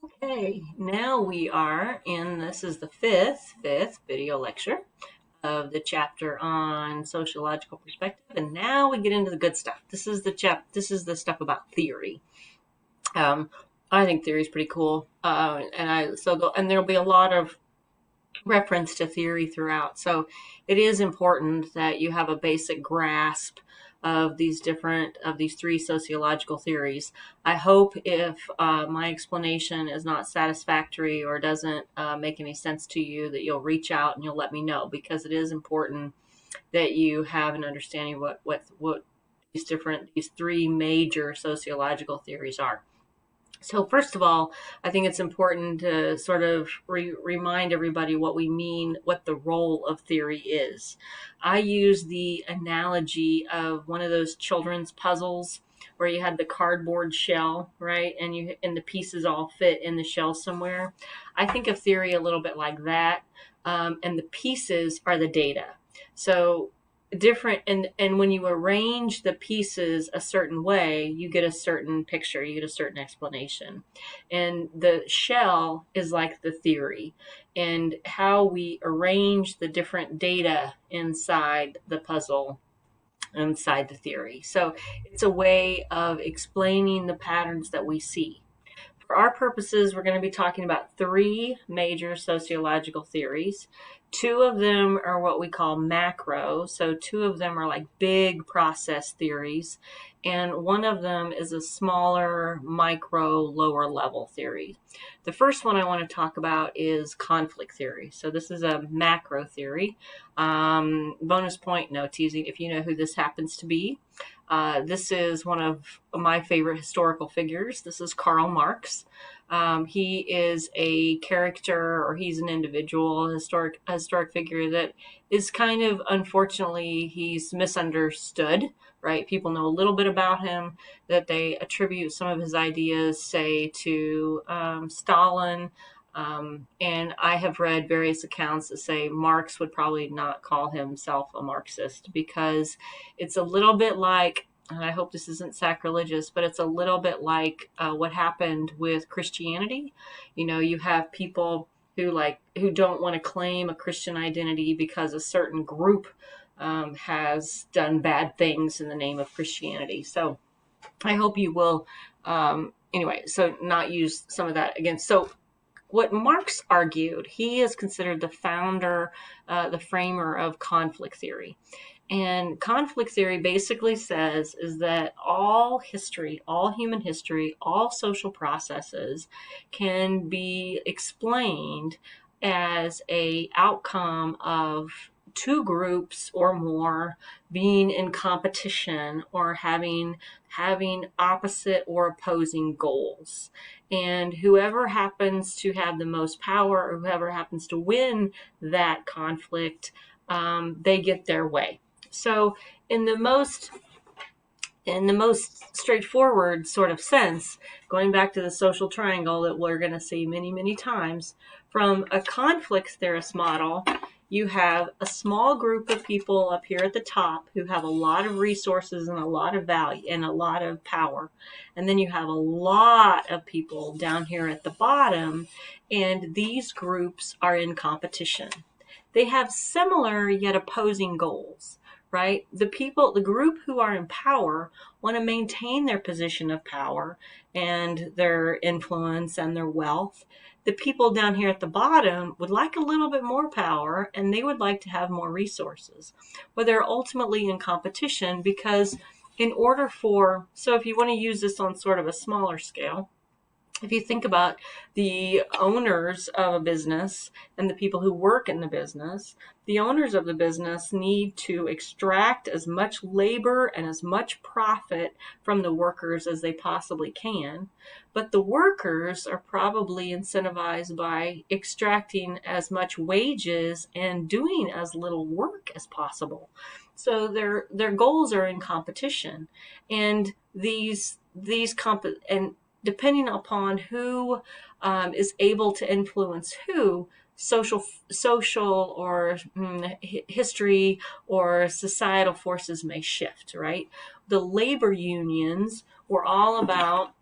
Okay, now we are in, this is the fifth video lecture of the chapter on sociological perspective. And now we get into the good stuff. This is the stuff about theory. Um, I think theory is pretty cool. And there'll be a lot of reference to theory throughout. So it is important that you have a basic grasp of these three sociological theories. I hope if my explanation is not satisfactory or doesn't make any sense to you, that you'll reach out and you'll let me know, because it is important that you have an understanding of what these three major sociological theories are. So first of all, I think it's important to sort of remind everybody what we mean, what the role of theory is. I use the analogy of one of those children's puzzles where you had the cardboard shell, right? And the pieces all fit in the shell somewhere. I think of theory a little bit like that. And the pieces are the data. So different, and when you arrange the pieces a certain way, you get a certain picture, you get a certain explanation. And the shell is like the theory, and how we arrange the different data inside the puzzle, inside the theory. So it's a way of explaining the patterns that we see. For our purposes, we're going to be talking about three major sociological theories. Two of them are what we call macro. So two of them are like big process theories. And one of them is a smaller, micro, lower level theory. The first one I want to talk about is conflict theory. So this is a macro theory. Bonus point, no teasing, if you know who this happens to be. This is one of my favorite historical figures. This is Karl Marx. He is a character, or he's an individual, historic figure that is kind of, unfortunately, he's misunderstood, right? People know a little bit about him, that they attribute some of his ideas, say, to Stalin. And I have read various accounts that say Marx would probably not call himself a Marxist, because it's a little bit like, and I hope this isn't sacrilegious, but it's a little bit like what happened with Christianity. You know, you have people who don't want to claim a Christian identity because a certain group has done bad things in the name of Christianity. So I hope you will, anyway, so not use some of that again. So what Marx argued, he is considered the founder, the framer of conflict theory. And conflict theory basically says is that all history, all human history, all social processes can be explained as a outcome of two groups or more being in competition, or having opposite or opposing goals. And whoever happens to have the most power, or whoever happens to win that conflict, they get their way. So in the most straightforward sort of sense, going back to the social triangle that we're going to see many, many times, from a conflict theorist model, you have a small group of people up here at the top who have a lot of resources and a lot of value and a lot of power. And then you have a lot of people down here at the bottom, and these groups are in competition. They have similar yet opposing goals, right? The group who are in power want to maintain their position of power and their influence and their wealth. The people down here at the bottom would like a little bit more power, and they would like to have more resources. But they're ultimately in competition, because so if you want to use this on sort of a smaller scale, if you think about the owners of a business and the people who work in the business, the owners of the business need to extract as much labor and as much profit from the workers as they possibly can. But the workers are probably incentivized by extracting as much wages and doing as little work as possible. So their goals are in competition. And depending upon who is able to influence who, social or history or societal forces may shift, right? The labor unions were all about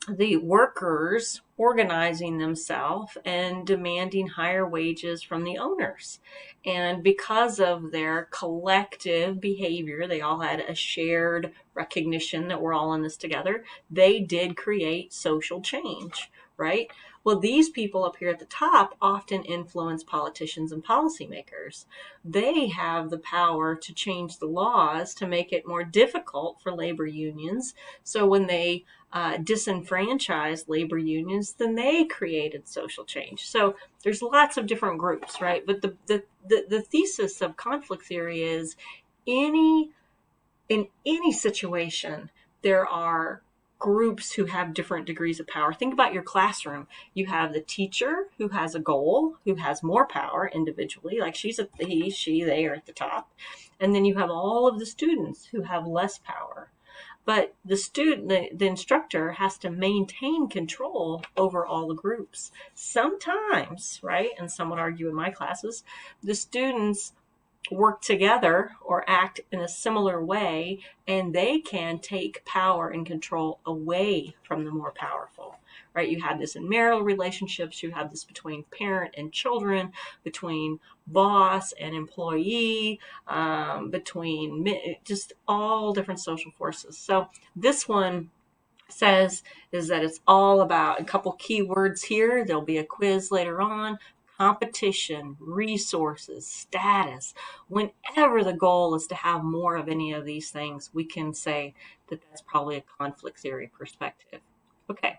the workers organizing themselves and demanding higher wages from the owners. And because of their collective behavior, they all had a shared recognition that we're all in this together. They did create social change, right? Well, these people up here at the top often influence politicians and policymakers. They have the power to change the laws to make it more difficult for labor unions. So when they disenfranchised labor unions, then they created social change. So there's lots of different groups, right? But the thesis of conflict theory is in any situation, there are groups who have different degrees of power. Think about your classroom. You have the teacher who has a goal, who has more power individually, like he, she, they are at the top. And then you have all of the students who have less power. But the instructor has to maintain control over all the groups. Sometimes, right, and some would argue in my classes, the students work together or act in a similar way, and they can take power and control away from the more powerful, right? You have this in marital relationships, you have this between parent and children, between boss and employee, between just all different social forces. So this one says is that it's all about a couple key words here. There'll be a quiz later on. Competition, resources, status. Whenever the goal is to have more of any of these things, we can say that that's probably a conflict theory perspective. Okay,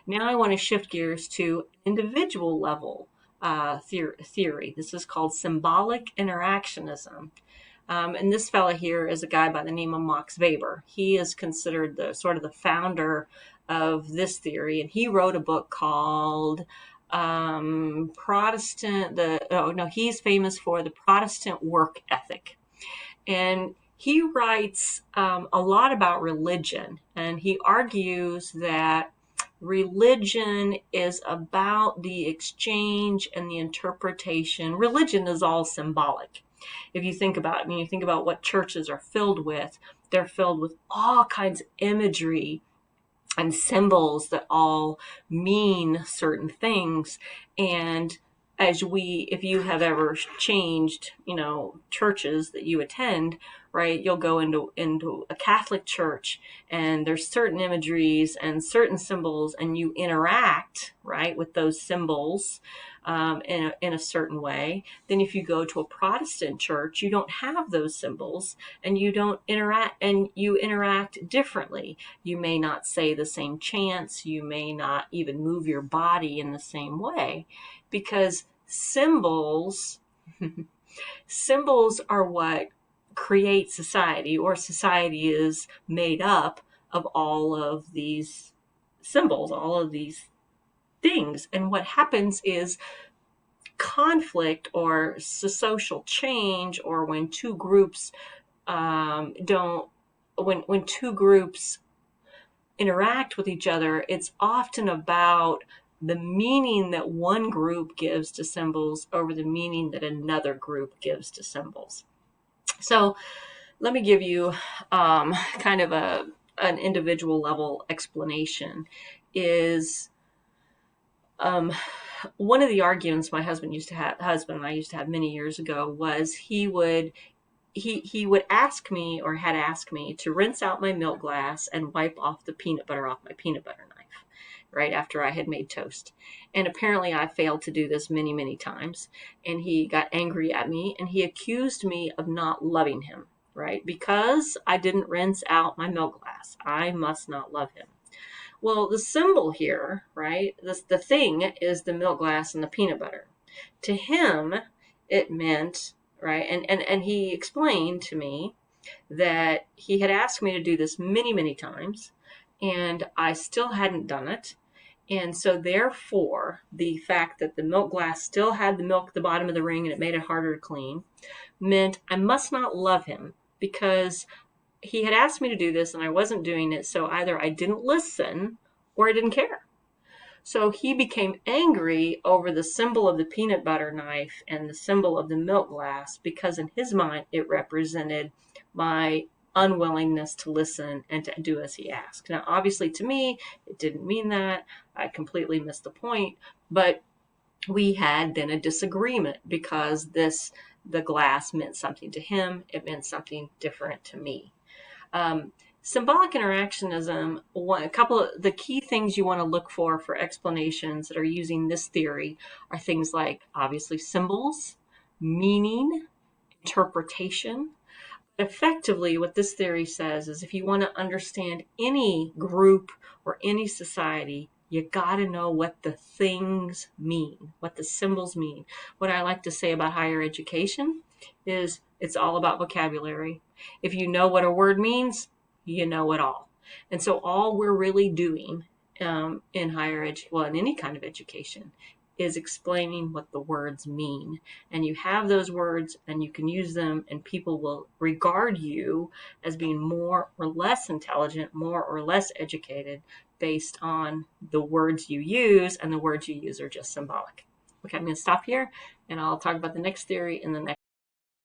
now I want to shift gears to individual level theory. This is called symbolic interactionism. And this fella here is a guy by the name of Max Weber. He is considered the sort of the founder of this theory, and he wrote a book called he's famous for the Protestant work ethic. And he writes a lot about religion, and he argues that religion is about the exchange and the interpretation. Religion is all symbolic. If you think about it, when you think about what churches are filled with, they're filled with all kinds of imagery and symbols that all mean certain things. And if you have ever changed, churches that you attend, right, you'll go into a Catholic church and there's certain imageries and certain symbols, and you interact, right, with those symbols in a certain way. Then if you go to a Protestant church, you don't have those symbols, and you don't interact, and you interact differently. You may not say the same chants. You may not even move your body in the same way, because symbols are what create society, or society is made up of all of these symbols, all of these things. And what happens is conflict or social change, or when two groups when two groups interact with each other, it's often about the meaning that one group gives to symbols over the meaning that another group gives to symbols. So let me give you kind of an individual level explanation. Is one of the arguments my husband and I used to have many years ago was he would ask me, or had asked me, to rinse out my milk glass and wipe off the peanut butter off my peanut butter knife right after I had made toast. And apparently I failed to do this many, many times. And he got angry at me, and he accused me of not loving him, right? Because I didn't rinse out my milk glass. I must not love him. Well, the symbol here, right, the thing is the milk glass and the peanut butter. To him, it meant, right, and he explained to me that he had asked me to do this many, many times, and I still hadn't done it. And so therefore, the fact that the milk glass still had the milk at the bottom of the ring and it made it harder to clean meant I must not love him, because he had asked me to do this and I wasn't doing it. So either I didn't listen or I didn't care. So he became angry over the symbol of the peanut butter knife and the symbol of the milk glass, because in his mind it represented my unwillingness to listen and to do as he asked. Now, obviously, to me, it didn't mean that. I completely missed the point, but we had then a disagreement because the glass meant something to him. It meant something different to me. Symbolic interactionism, a couple of the key things you want to look for explanations that are using this theory are things like, obviously, symbols, meaning, interpretation. Effectively, what this theory says is if you want to understand any group or any society, you got to know what the things mean, what the symbols mean. What I like to say about higher education is it's all about vocabulary. If you know what a word means, you know it all. And so all we're really doing in higher education, well, in any kind of education, is explaining what the words mean. And you have those words and you can use them, and people will regard you as being more or less intelligent, more or less educated based on the words you use, and the words you use are just symbolic. Okay, I'm going to stop here and I'll talk about the next theory in the next